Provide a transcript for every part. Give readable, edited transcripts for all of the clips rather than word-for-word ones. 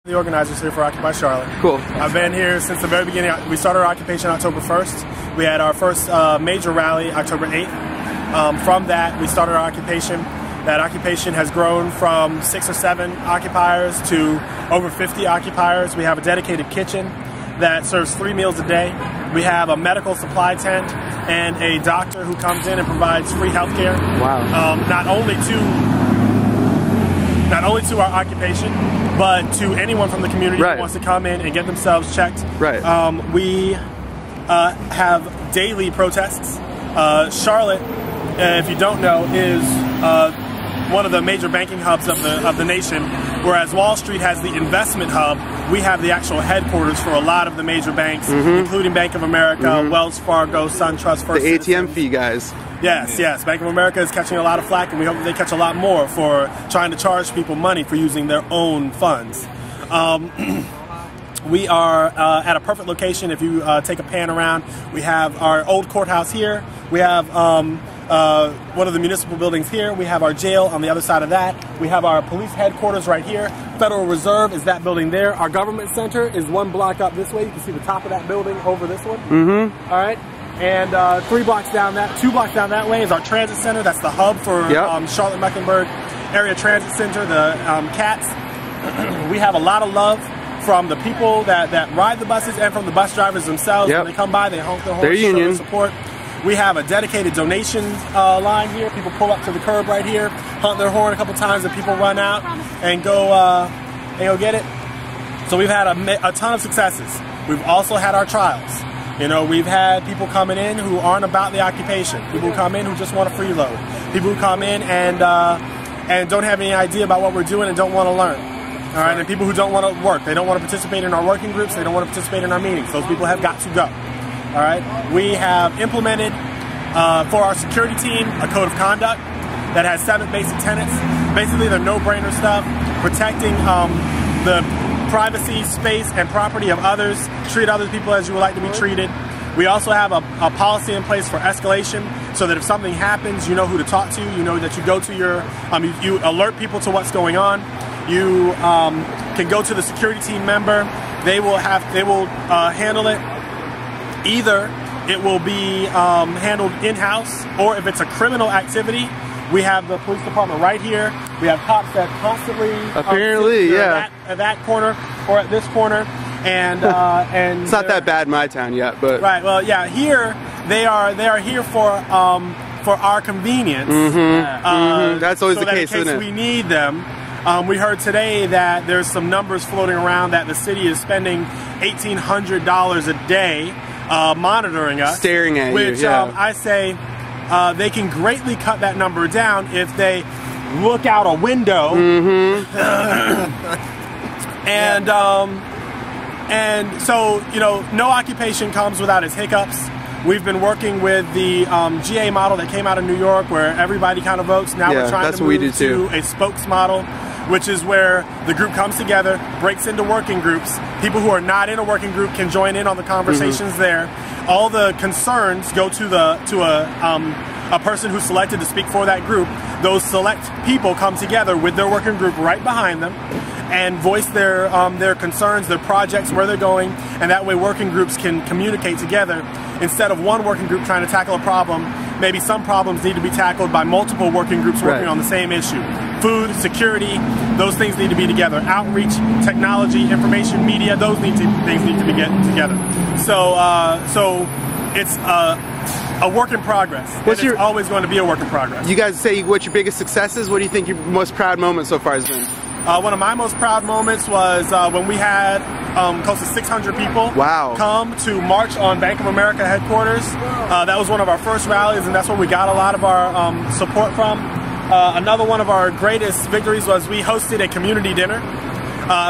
The organizers here for Occupy Charlotte. Cool. I've been here since the very beginning. We started our occupation October 1st. We had our first major rally October 8th. From that, we started our occupation. That occupation has grown from 6 or 7 occupiers to over 50 occupiers. We have a dedicated kitchen that serves 3 meals a day. We have a medical supply tent and a doctor who comes in and provides free health care. Wow. Not only to our occupation, but to anyone from the community who wants to come in and get themselves checked. Right. We have daily protests. Charlotte, if you don't know, is one of the major banking hubs of the nation, whereas Wall Street has the investment hub. We have the actual headquarters for a lot of the major banks, including Bank of America, Wells Fargo, SunTrust, First The ATM Citizens. fee guys. Yes, yes. Bank of America is catching a lot of flack, and we hope that they catch a lot more for trying to charge people money for using their own funds. We are at a perfect location. If you take a pan around, we have our old courthouse here. We have one of the municipal buildings here. We have our jail on the other side of that. We have our police headquarters right here. Federal Reserve is that building there. Our government center is 1 block up this way. You can see the top of that building over this one. All right. And 2 blocks down that way is our transit center. That's the hub for Charlotte-Mecklenburg Area Transit Center, the CATS. We have a lot of love from the people that ride the buses and from the bus drivers themselves. When they come by, they honk their horns to show their support. We have a dedicated donation line here. People pull up to the curb right here, honk their horn a couple times, and people run out and go get it. So we've had a ton of successes. We've also had our trials. You know, we've had people coming in who aren't about the occupation. People who come in who just want a freeload. People who come in and don't have any idea about what we're doing and don't want to learn. All right, and people who don't want to work. They don't want to participate in our working groups. They don't want to participate in our meetings. Those people have got to go. All right, we have implemented for our security team a code of conduct that has 7 basic tenets. Basically, they're no-brainer stuff, protecting the privacy, space, and property of others. Treat other people as you would like to be treated. We also have a policy in place for escalation, so that if something happens, you know who to talk to. You know that you go to your, you alert people to what's going on. You can go to the security team member. They will handle it. Either it will be handled in-house, or if it's a criminal activity, we have the police department right here. We have cops that constantly at that corner or at this corner, and it's not that bad in my town yet, but well, yeah, here they are here for our convenience. That's always so the case, in case isn't it? we need them. We heard today that there's some numbers floating around that the city is spending $1,800 a day monitoring us, staring at which you. I say they can greatly cut that number down if they look out a window and so, you know, no occupation comes without its hiccups. We've been working with the GA model that came out of New York, where everybody kind of votes. Now we're trying to move to a spokes model, which is where the group comes together, breaks into working groups. People who are not in a working group can join in on the conversations there. All the concerns go to a person who's selected to speak for that group. Those select people come together with their working group right behind them and voice their concerns, their projects, where they're going, and that way working groups can communicate together. Instead of one working group trying to tackle a problem, maybe some problems need to be tackled by multiple working groups working on the same issue. Food, security, those things need to be together. Outreach, technology, information, media, those things need to be together. So it's a work in progress. It's always going to be a work in progress. You guys say what's your biggest successes? What do you think your most proud moment so far has been? One of my most proud moments was when we had close to 600 people come to march on Bank of America headquarters. That was one of our first rallies, and that's where we got a lot of our support from. Another one of our greatest victories was we hosted a community dinner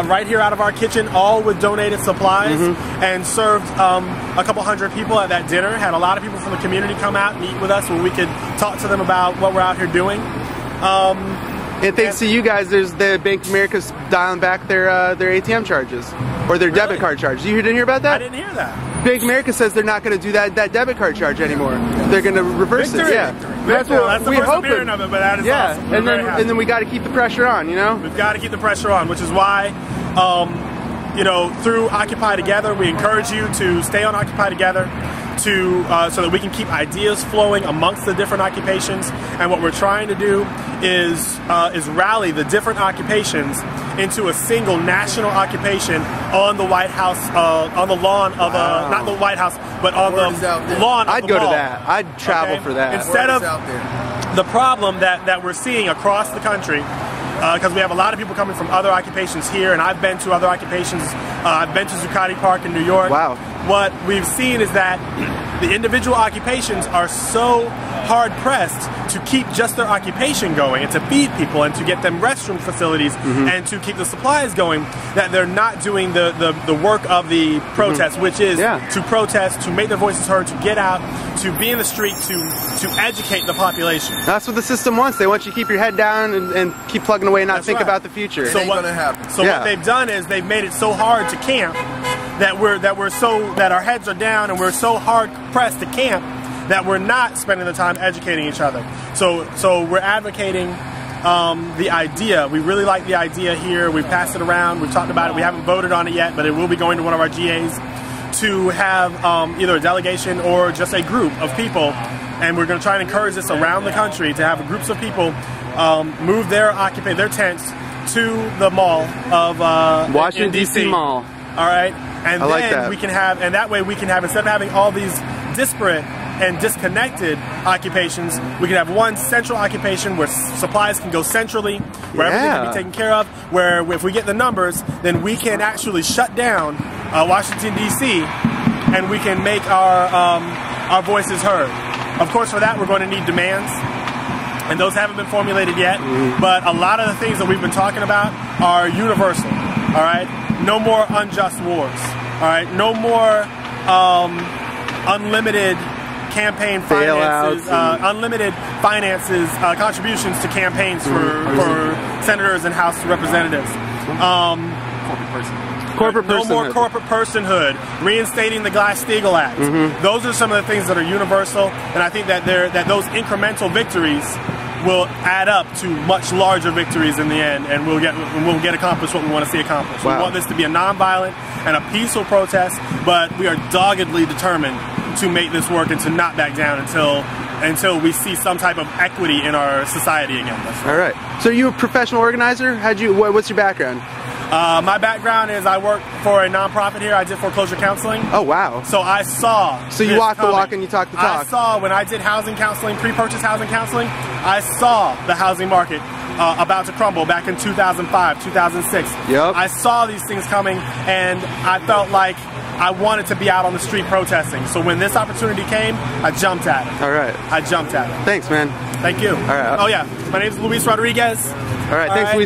right here out of our kitchen, all with donated supplies, and served a couple hundred people at that dinner. Had a lot of people from the community come out and eat with us where we could talk to them about what we're out here doing. And thanks to you guys, there's the Bank of America's dialing back their ATM charges, or their debit card charges. You didn't hear about that? I didn't hear that. Bank of America says they're not going to do that debit card charge anymore. They're going to reverse it. Yeah, that's what we're hoping. Of it, but that is awesome. And then we got to keep the pressure on. You know, we've got to keep the pressure on, which is why you know, through Occupy Together, we encourage you to stay on Occupy Together, so that we can keep ideas flowing amongst the different occupations. And what we're trying to do is rally the different occupations into a single national occupation on the White House, on the lawn of not the White House, but on the lawn of I'd the go mall. to that. I'd travel for that. Instead of the problem that we're seeing across the country, because we have a lot of people coming from other occupations here, and I've been to other occupations. I've been to Zuccotti Park in New York. Wow. What we've seen is that the individual occupations are so hard-pressed to keep just their occupation going and to feed people and to get them restroom facilities and to keep the supplies going, that they're not doing the work of the protest, which is to protest, to make their voices heard, to get out, to be in the street, to educate the population. That's what the system wants. They want you to keep your head down and keep plugging away and not think about the future. So what they've done is they've made it so hard to camp that that our heads are down and we're so hard pressed to camp that we're not spending the time educating each other. So we're advocating the idea. We really like the idea here. We've passed it around. We've talked about it. We haven't voted on it yet, but it will be going to one of our GAs to have either a delegation or just a group of people. And we're going to try and encourage this around the country to have groups of people move their tents to the mall of Washington D.C. Mall. All right, and I then like that. we can have, and that way we can have, instead of having all these disparate and disconnected occupations, we can have one central occupation where supplies can go centrally, where everything can be taken care of, where if we get the numbers, then we can actually shut down Washington, D.C., and we can make our voices heard. Of course, for that, we're going to need demands, and those haven't been formulated yet, but a lot of the things that we've been talking about are universal, all right? No more unjust wars, all right? No more unlimited campaign finances, unlimited finances, contributions to campaigns for senators and House representatives. No more corporate personhood. Reinstating the Glass-Steagall Act. Those are some of the things that are universal, and I think that those incremental victories will add up to much larger victories in the end, and we'll get accomplished what we want to see accomplished. We want this to be a nonviolent and a peaceful protest, but we are doggedly determined to make this work and to not back down until we see some type of equity in our society again. All right. So you a professional organizer? What's your background? My background is I work for a nonprofit here. I did foreclosure counseling. Oh, wow. So I saw. So you walk the walk and you talk the talk. I saw when I did housing counseling, pre-purchase housing counseling, I saw the housing market about to crumble back in 2005, 2006. Yep. I saw these things coming, and I felt like I wanted to be out on the street protesting. So when this opportunity came, I jumped at it. All right. I jumped at it. Thanks, man. Thank you. All right. Oh, yeah. My name is Luis Rodriguez. All right. Thanks, Luis.